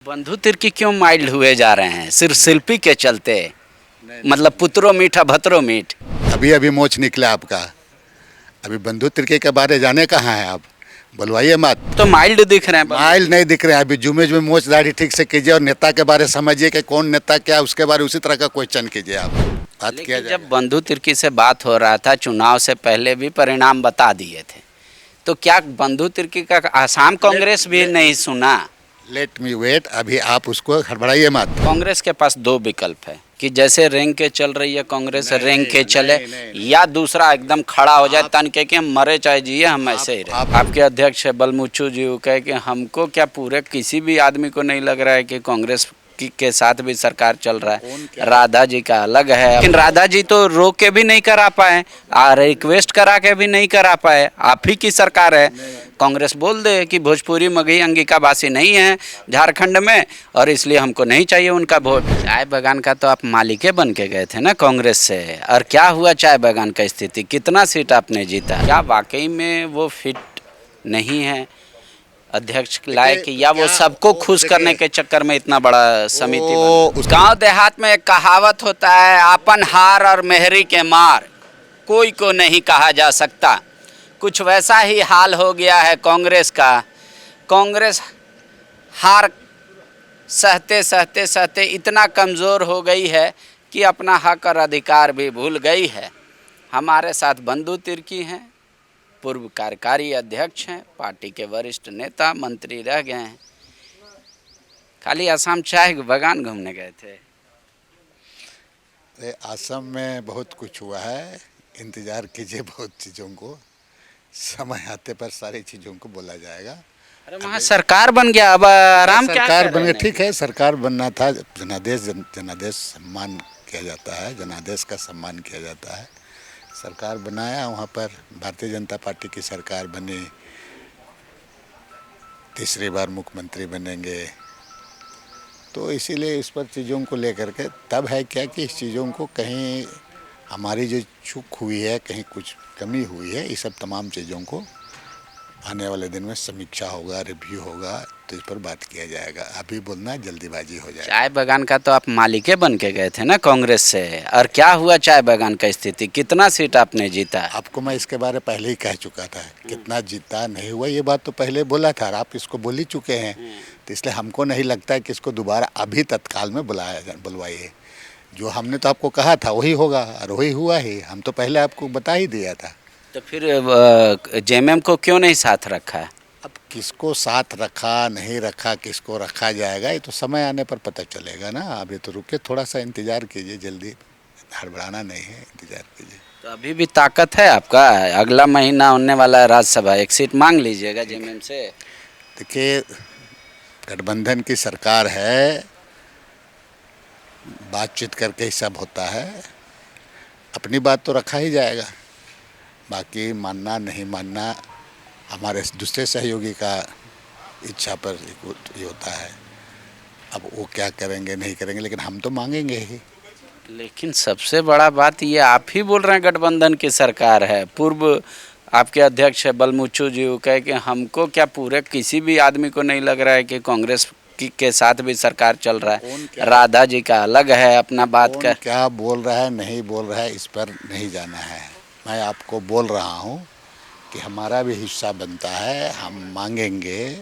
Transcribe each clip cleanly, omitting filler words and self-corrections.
बंधु तिर्की क्यों माइल्ड हुए जा रहे हैं? सिर्फ शिल्पी के चलते? मतलब पुत्रो मीठा भत्रो मीठ। अभी अभी मोच निकला आपका। अभी बंधु तिर्की के बारे जाने कहाँ है आप? बुलवाइए मत। तो माइल्ड दिख रहे हैं माइल नहीं दिख रहे हैं। अभी जुमे जुमे मोच दाढ़ी ठीक से कीजिए और नेता के बारे समझिए कि कौन नेता क्या, उसके बारे उसी तरह का क्वेश्चन कीजिए आप। बात किया लेकिन जाए। जब बंधु तिर्की से बात हो रहा था, चुनाव से पहले भी परिणाम बता दिए थे, तो क्या बंधु तिर्की का आसाम कांग्रेस भी नहीं सुना? Let me wait. अभी आप उसको हड़बड़ाइए मत। कांग्रेस के पास दो विकल्प है कि जैसे रेंग के चल रही है कांग्रेस, रेंग के चले, या दूसरा एकदम खड़ा हो जाए तन के कि हम मरे चाहे जिए, हम ऐसे ही रहे। आपके अध्यक्ष बलमुचू जी वो कहे कि हमको क्या, पूरे किसी भी आदमी को नहीं लग रहा है कि कांग्रेस के साथ भी सरकार चल रहा है। राधा जी का अलग है, लेकिन राधा जी तो रोक के भी नहीं करा पाए, रिक्वेस्ट करा के भी नहीं करा पाए। आप ही की सरकार है। कांग्रेस बोल दे कि भोजपुरी मगही अंगिका वासी नहीं है झारखंड में, और इसलिए हमको नहीं चाहिए उनका वोट। चाय बागान का तो आप मालिके बन के गए थे ना कांग्रेस से, और क्या हुआ चाय बागान का स्थिति? कितना सीट आपने जीता? क्या वाकई में वो फिट नहीं है अध्यक्ष लायक, या वो सबको खुश करने के चक्कर में इतना बड़ा समिति बना? गांव देहात में एक कहावत होता है, आपन हार और मेहरी के मार कोई को नहीं कहा जा सकता। कुछ वैसा ही हाल हो गया है कांग्रेस का। कांग्रेस हार सहते सहते सहते इतना कमज़ोर हो गई है कि अपना हक और अधिकार भी भूल गई है। हमारे साथ बंधु तिर्की हैं, पूर्व कार्यकारी अध्यक्ष हैं, पार्टी के वरिष्ठ नेता मंत्री रह गए हैं, खाली असम चाय बागान घूमने गए थे। असम में बहुत कुछ हुआ है, इंतज़ार कीजिए बहुत चीज़ों को। समय आते पर सारी चीज़ों को बोला जाएगा। अरे वहाँ सरकार बन गया, अब आराम क्या सरकार कर बन रहे गया, हैं? ठीक है। सरकार बनना था। जनादेश सम्मान किया जाता है, जनादेश का सम्मान किया जाता है। सरकार बनाया, वहाँ पर भारतीय जनता पार्टी की सरकार बनी, तीसरी बार मुख्यमंत्री बनेंगे। तो इसीलिए इस पर चीज़ों को लेकर के तब है क्या कि इस चीज़ों को कहीं हमारी जो चूक हुई है, कहीं कुछ कमी हुई है, ये सब तमाम चीज़ों को आने वाले दिन में समीक्षा होगा, रिव्यू होगा, तो इस पर बात किया जाएगा। अभी बोलना जल्दीबाजी हो जाएगा। चाय बागान का तो आप मालिके बन के गए थे ना कांग्रेस से, और क्या हुआ चाय बागान का स्थिति? कितना सीट आपने जीता? आपको मैं इसके बारे में पहले ही कह चुका था, कितना जीता नहीं हुआ ये बात तो पहले बोला था, और आप इसको बोल ही चुके हैं। तो इसलिए हमको नहीं लगता है कि इसको दोबारा अभी तत्काल में बुलवाइए। जो हमने तो आपको कहा था वही होगा, और वही हुआ ही। हम तो पहले आपको बता ही दिया था। तो फिर जेएमएम को क्यों नहीं साथ रखा है? अब किसको साथ रखा नहीं रखा, किसको रखा जाएगा, ये तो समय आने पर पता चलेगा ना। अभी तो रुके, थोड़ा सा इंतज़ार कीजिए, जल्दी हड़बड़ाना नहीं है, इंतज़ार कीजिए। तो अभी भी ताकत है आपका। अगला महीना होने वाला है राज्यसभा, एक सीट मांग लीजिएगा जेएमएम से। देखिए, गठबंधन की सरकार है, बातचीत करके ही सब होता है। अपनी बात तो रखा ही जाएगा, बाकी मानना नहीं मानना हमारे दूसरे सहयोगी का इच्छा पर ये होता है। अब वो क्या करेंगे नहीं करेंगे, लेकिन हम तो मांगेंगे ही। लेकिन सबसे बड़ा बात ये आप ही बोल रहे हैं गठबंधन की सरकार है। पूर्व आपके अध्यक्ष है बलमुचू जी वो कहे कि हमको क्या, पूरे किसी भी आदमी को नहीं लग रहा है कि कांग्रेस के साथ भी सरकार चल रहा है। राधा जी का अलग है, अपना बात का क्या बोल रहा है नहीं बोल रहा है, इस पर नहीं जाना है। मैं आपको बोल रहा हूँ कि हमारा भी हिस्सा बनता है, हम मांगेंगे।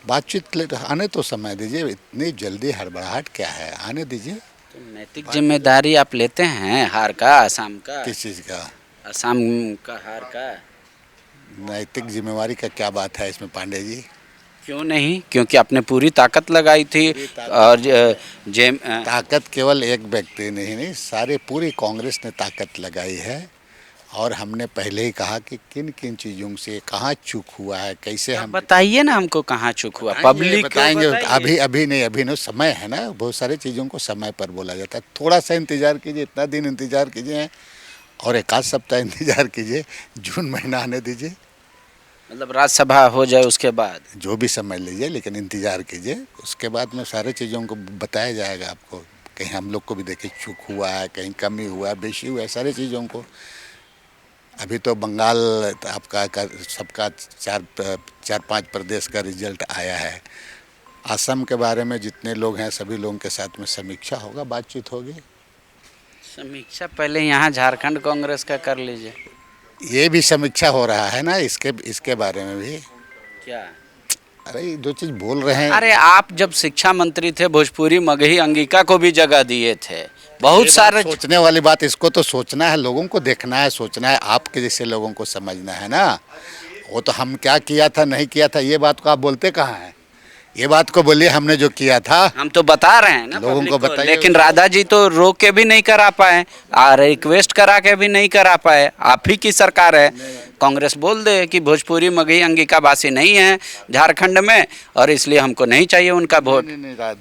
बातचीत आने तो समय दीजिए, इतनी जल्दी हड़बड़ाहट क्या है, आने दीजिए। तो नैतिक जिम्मेदारी आप लेते हैं हार का, असम का? किस चीज़ का? असम का हार का? नैतिक जिम्मेवारी का क्या बात है इसमें पांडे जी? क्यों नहीं, क्योंकि आपने पूरी ताकत लगाई थी। और ताकत केवल एक व्यक्ति नहीं, सारे पूरी कांग्रेस ने ताकत लगाई है। और हमने पहले ही कहा कि किन किन चीज़ों से कहाँ चूक हुआ है, कैसे हम बताइए ना हमको कहाँ चूक हुआ, पब्लिक को बताएंगे। बताइए। अभी नहीं, समय है ना, बहुत सारी चीज़ों को समय पर बोला जाता है। थोड़ा सा इंतज़ार कीजिए, इतना दिन इंतज़ार कीजिए और एक आध सप्ताह इंतज़ार कीजिए, जून महीना आने दीजिए। मतलब राज्यसभा हो जाए उसके बाद जो भी समय लीजिए, लेकिन इंतज़ार कीजिए। उसके बाद में सारे चीज़ों को बताया जाएगा आपको। कहीं हम लोग को भी देखिए चूक हुआ है, कहीं कमी हुआ है, बेशी हुआ है, सारी चीज़ों को। अभी तो बंगाल आपका सबका चार पांच प्रदेश का रिजल्ट आया है। असम के बारे में जितने लोग हैं सभी लोगों के साथ में समीक्षा होगा, बातचीत होगी। समीक्षा पहले यहाँ झारखंड कांग्रेस का कर लीजिए। ये भी समीक्षा हो रहा है ना इसके बारे में भी। क्या? अरे ये जो चीज़ बोल रहे हैं, अरे आप जब शिक्षा मंत्री थे भोजपुरी मगही अंगिका को भी जगह दिए थे, बहुत सारे। सोचने वाली बात, इसको तो सोचना है, लोगों को देखना है, सोचना है, आपके जैसे लोगों को समझना है ना। वो तो हम क्या किया था नहीं किया था ये बात को आप बोलते कहाँ हैं? ये बात को बोलिए हमने जो किया था। हम तो बता रहे हैं ना लोगों पब्लिक को बताइए। लेकिन राधा जी तो रोक के भी नहीं करा पाए, रिक्वेस्ट करा के भी नहीं करा पाए। आप ही की सरकार है। कांग्रेस बोल दे कि भोजपुरी मगही अंगिका वासी नहीं है झारखंड में और इसलिए हमको नहीं चाहिए उनका वोट।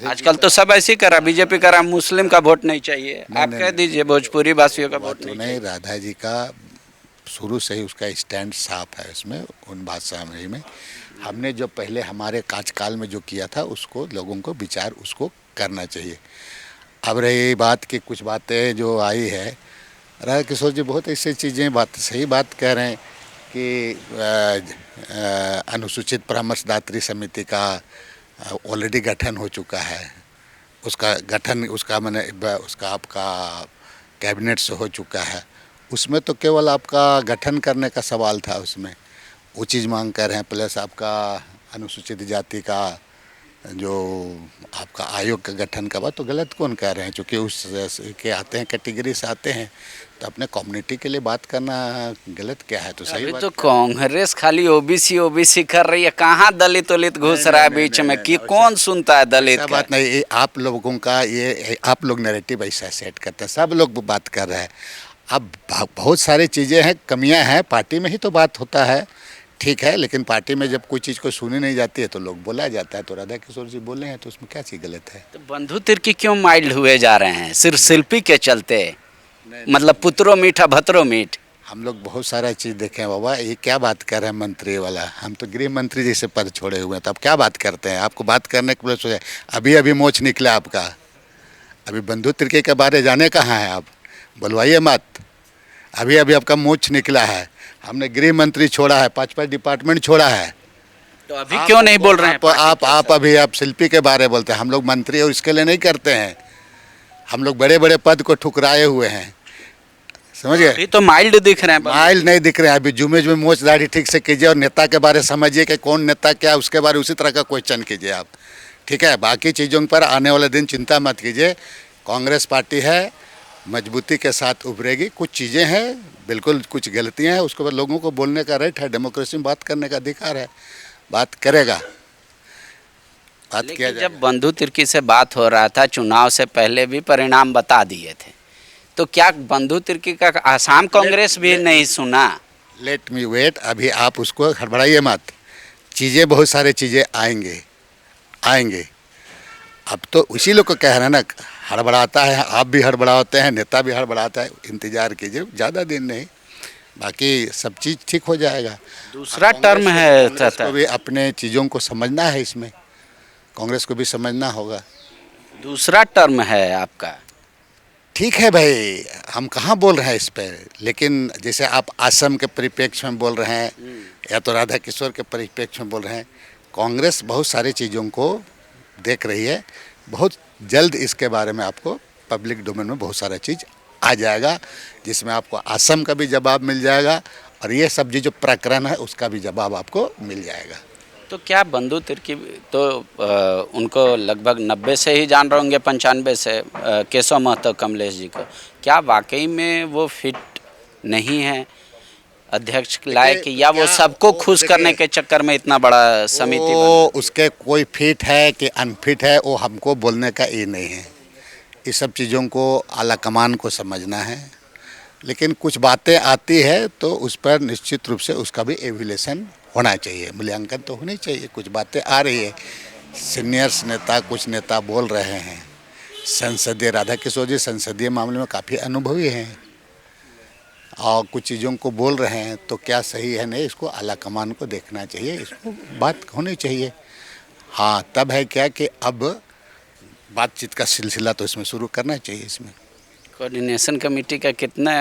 आजकल तो सब ऐसे ही करा, बीजेपी करा मुस्लिम का वोट नहीं चाहिए। आप कह दीजिए भोजपुरी वासियों का वोट नहीं। राधा जी का शुरू से ही उसका स्टैंड साफ है उसमें, उन भाषा में हमने जो पहले हमारे कार्यकाल में जो किया था उसको लोगों को विचार उसको करना चाहिए। अब रही बात की कुछ बातें जो आई है, राधा किशोर जी बहुत ऐसी चीज़ें सही बात कह रहे हैं कि अनुसूचित परामर्शदात्री समिति का ऑलरेडी गठन हो चुका है। उसका गठन उसका आपका कैबिनेट से हो चुका है। उसमें तो केवल आपका गठन करने का सवाल था, उसमें वो चीज़ मांग कर रहे हैं। प्लस आपका अनुसूचित जाति का जो आपका आयोग का गठन का बात तो गलत कौन कह रहे हैं, क्योंकि उस के आते हैं कैटेगरी से आते हैं, तो अपने कम्युनिटी के लिए बात करना गलत क्या है? तो सही बात। तो कांग्रेस खाली ओबीसी कर रही है, कहाँ दलित वलित घुस रहा है बीच में कि कौन सुनता है दलित का? बात नहीं, आप लोगों का ये आप लोग नैरेटिव ऐसा सेट करते हैं, सब लोग बात कर रहे हैं। अब बहुत सारी चीज़ें हैं, कमियां हैं, पार्टी में ही तो बात होता है, ठीक है, लेकिन पार्टी में जब कोई चीज़ को सुनी नहीं जाती है तो लोग बोला जाता है। तो राधा किशोर जी बोले हैं तो उसमें क्या चीज़ गलत है? तो बंधु तिर्की क्यों माइल्ड हुए जा रहे हैं सिर्फ शिल्पी के चलते? मतलब पुत्रो मीठा भत्रो मीठ। हम लोग बहुत सारा चीज़ देखे हैं बाबा, ये क्या बात कर रहे हैं मंत्री वाला? हम तो गृह मंत्री जैसे पद छोड़े हुए हैं, तो आप क्या बात करते हैं? आपको बात करने के लिए सोचे अभी मोच निकला आपका, अभी बंधु तिर्की के बारे जाने कहाँ हैं आप? बुलवाइए मत, अभी आपका मोच निकला है। हमने गृह मंत्री छोड़ा है, 5 डिपार्टमेंट छोड़ा है, तो अभी क्यों नहीं बोल रहे हैं? आप अभी आप शिल्पी के बारे बोलते हैं। हम लोग मंत्री और इसके लिए नहीं करते हैं, हम लोग बड़े बड़े पद को ठुकराए हुए हैं, समझ गए? अभी तो माइल्ड दिख रहे हैं। माइल्ड नहीं दिख रहे हैं, अभी जुमे मोच दाढ़ी ठीक से कीजिए और नेता के बारे समझिए कि कौन नेता क्या, उसके बारे उसी तरह का क्वेश्चन कीजिए आप, ठीक है? बाकी चीज़ों पर आने वाले दिन चिंता मत कीजिए। कांग्रेस पार्टी है, मजबूती के साथ उभरेगी। कुछ चीज़ें हैं बिल्कुल, कुछ गलतियां हैं, उसके बाद लोगों को बोलने का राइट है, डेमोक्रेसी में बात करने का अधिकार है, बात करेगा, बात किया जाएगा। जब बंधु तिर्की से बात हो रहा था, चुनाव से पहले भी परिणाम बता दिए थे, तो क्या बंधु तिर्की का आसाम कांग्रेस भी नहीं सुना? लेट मी वेट, अभी आप उसको हड़बड़ाइए मत, चीज़ें बहुत सारे चीज़ें आएंगे। अब तो उसी लोग को कह रहे हैं ना, हड़बड़ाता है, आप भी हड़बड़ाते हैं, नेता भी हड़बड़ाता है, इंतजार कीजिए, ज़्यादा दिन नहीं, बाकी सब चीज़ ठीक हो जाएगा। दूसरा टर्म है, कांग्रेस को भी अपने चीज़ों को समझना है, इसमें कांग्रेस को भी समझना होगा। दूसरा टर्म है आपका, ठीक है भाई, हम कहाँ बोल रहे हैं इस पर, लेकिन जैसे आप असम के परिप्रेक्ष्य में बोल रहे हैं या तो राधा किशोर के परिप्रेक्ष्य में बोल रहे हैं, कांग्रेस बहुत सारी चीज़ों को देख रही है। बहुत जल्द इसके बारे में आपको पब्लिक डोमेन में बहुत सारा चीज़ आ जाएगा, जिसमें आपको असम का भी जवाब मिल जाएगा और ये सब जो प्रकरण है उसका भी जवाब आपको मिल जाएगा। तो क्या बंधु तिर्की तो उनको लगभग 90 से ही जान रहे होंगे, 95 से, केशव महतो कमलेश जी को, क्या वाकई में वो फिट नहीं है अध्यक्ष लायक, या वो सबको खुश करने के चक्कर में इतना बड़ा समिति बना? उसके कोई फिट है कि अनफिट है वो हमको बोलने का ये नहीं है, इस सब चीज़ों को आला कमान को समझना है। लेकिन कुछ बातें आती है तो उस पर निश्चित रूप से उसका भी एवल्यूशन होना चाहिए, मूल्यांकन तो होनी चाहिए। कुछ बातें आ रही है, सीनियर्स नेता, कुछ नेता बोल रहे हैं, संसदीय राधा किशोर जी संसदीय मामले में काफ़ी अनुभवी हैं और कुछ चीज़ों को बोल रहे हैं, तो क्या सही है नहीं, इसको आला कमान को देखना चाहिए, इसको बात होनी चाहिए। हाँ, तब है क्या कि अब बातचीत का सिलसिला तो इसमें शुरू करना चाहिए। इसमें कोऑर्डिनेशन कमेटी का कितना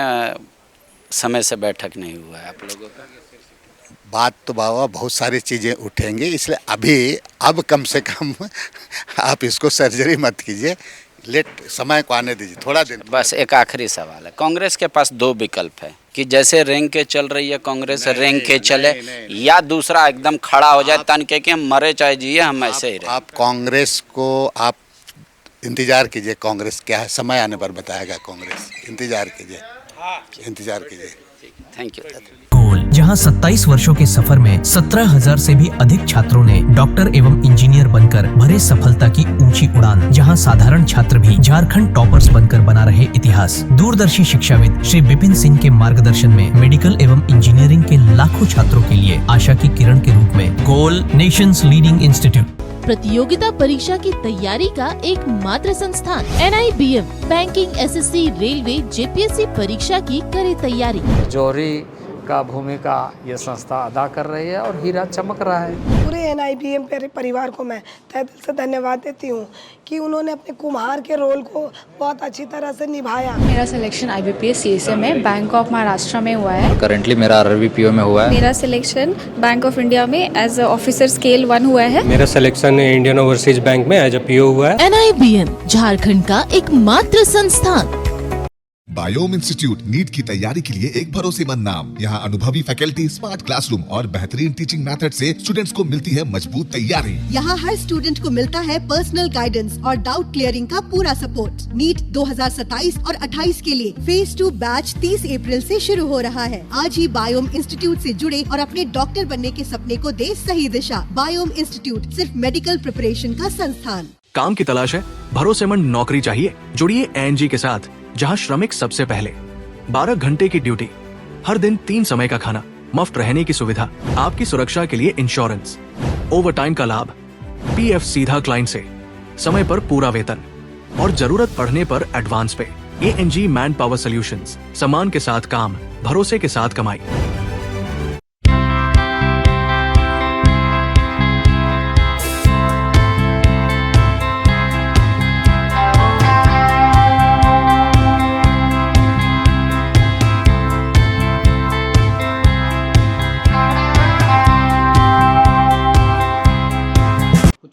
समय से बैठक नहीं हुआ है आप लोगों का? बात तो बाबा बहुत सारी चीज़ें उठेंगी, इसलिए अभी अब कम से कम आप इसको सर्जरी मत कीजिए, लेट समय को आने दीजिए थोड़ा दिन। बस एक आखिरी सवाल है, कांग्रेस के पास दो विकल्प है कि जैसे रेंग के चल रही है कांग्रेस रेंग के चले, या दूसरा एकदम खड़ा हो जाए तन के हम मरे चाहे जिए हम ऐसे ही रहे। आप कांग्रेस को आप इंतजार कीजिए, कांग्रेस क्या है समय आने पर बताएगा कांग्रेस, इंतजार कीजिए, इंतजार कीजिए। Thank you. गोल, जहां 27 वर्षों के सफर में 17,000 से भी अधिक छात्रों ने डॉक्टर एवं इंजीनियर बनकर भरे सफलता की ऊंची उड़ान, जहां साधारण छात्र भी झारखंड टॉपर्स बनकर बना रहे इतिहास। दूरदर्शी शिक्षाविद श्री विपिन सिंह के मार्गदर्शन में मेडिकल एवं इंजीनियरिंग के लाखों छात्रों के लिए आशा की किरण के रूप में गोल नेशंस लीडिंग इंस्टीट्यूट। प्रतियोगिता परीक्षा की तैयारी का एकमात्र संस्थान NIBM banking, SSC, railway, JPSC परीक्षा की करे तैयारी। जौहरी का भूमिका ये संस्था अदा कर रही है और हीरा चमक रहा है। पूरे NIBM परिवार को मैं तहे दिल से धन्यवाद देती हूँ कि उन्होंने अपने कुम्हार के रोल को बहुत अच्छी तरह से निभाया। मेरा सिलेक्शन IBPS CSA में बैंक ऑफ महाराष्ट्र में हुआ है। करंटली मेरा RRBPO में हुआ है। मेरा सिलेक्शन बैंक ऑफ इंडिया में एज ऑफिसर स्केल 1 हुआ है। मेरा सिलेक्शन इंडियन ओवरसीज बैंक में एज PO हुआ है। NIBM झारखंड का एकमात्र संस्थान। बायोम इंस्टीट्यूट नीट की तैयारी के लिए एक भरोसेमंद नाम। यहाँ अनुभवी फैकल्टी, स्मार्ट क्लासरूम और बेहतरीन टीचिंग मेथड से स्टूडेंट्स को मिलती है मजबूत तैयारी। यहाँ हर स्टूडेंट को मिलता है पर्सनल गाइडेंस और डाउट क्लियरिंग का पूरा सपोर्ट। नीट 2027 और 28 के लिए फेज 2 बैच 30 अप्रैल से शुरू हो रहा है। आज ही बायोम इंस्टीट्यूट से जुड़े और अपने डॉक्टर बनने के सपने को दे सही दिशा। बायोम इंस्टीट्यूट सिर्फ मेडिकल प्रिपरेशन का संस्थान। काम की तलाश है, भरोसेमंद नौकरी चाहिए, जुड़िए ANG के साथ, जहां श्रमिक सबसे पहले। 12 घंटे की ड्यूटी, हर दिन 3 समय का खाना, मुफ्त रहने की सुविधा, आपकी सुरक्षा के लिए इंश्योरेंस, ओवरटाइम का लाभ, PF सीधा क्लाइंट से, समय पर पूरा वेतन और जरूरत पड़ने पर एडवांस पे। ANG मैन पावर सॉल्यूशंस, सम्मान के साथ काम, भरोसे के साथ कमाई।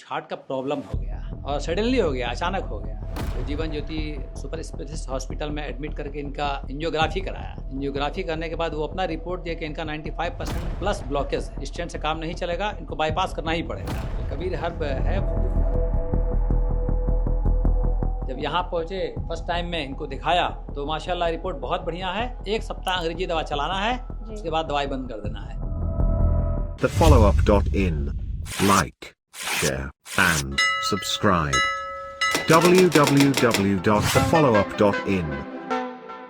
हार्ट का प्रॉब्लम हो गया और सडनली हो गया, अचानक हो गया। तो Jeevan Jyoti super specialist hospital में एडमिट करके इनका एंजियोग्राफी कराया। एंजियोग्राफी करने के बाद वो अपना रिपोर्ट दिया कि इनका 95% प्लस ब्लॉकेज है, स्टेंट से काम नहीं चलेगा, इनको बाईपास करना ही पड़ेगा। तो कबीर हर्ब है। जब यहाँ पहुँचे फर्स्ट टाइम में इनको दिखाया तो माशाल्लाह रिपोर्ट बहुत बढ़िया है। 1 सप्ताह अंग्रेजी दवा चलाना है, उसके बाद दवाई बंद कर देना है। TheFollowUp.in. Like, share and subscribe. www.thefollowup.in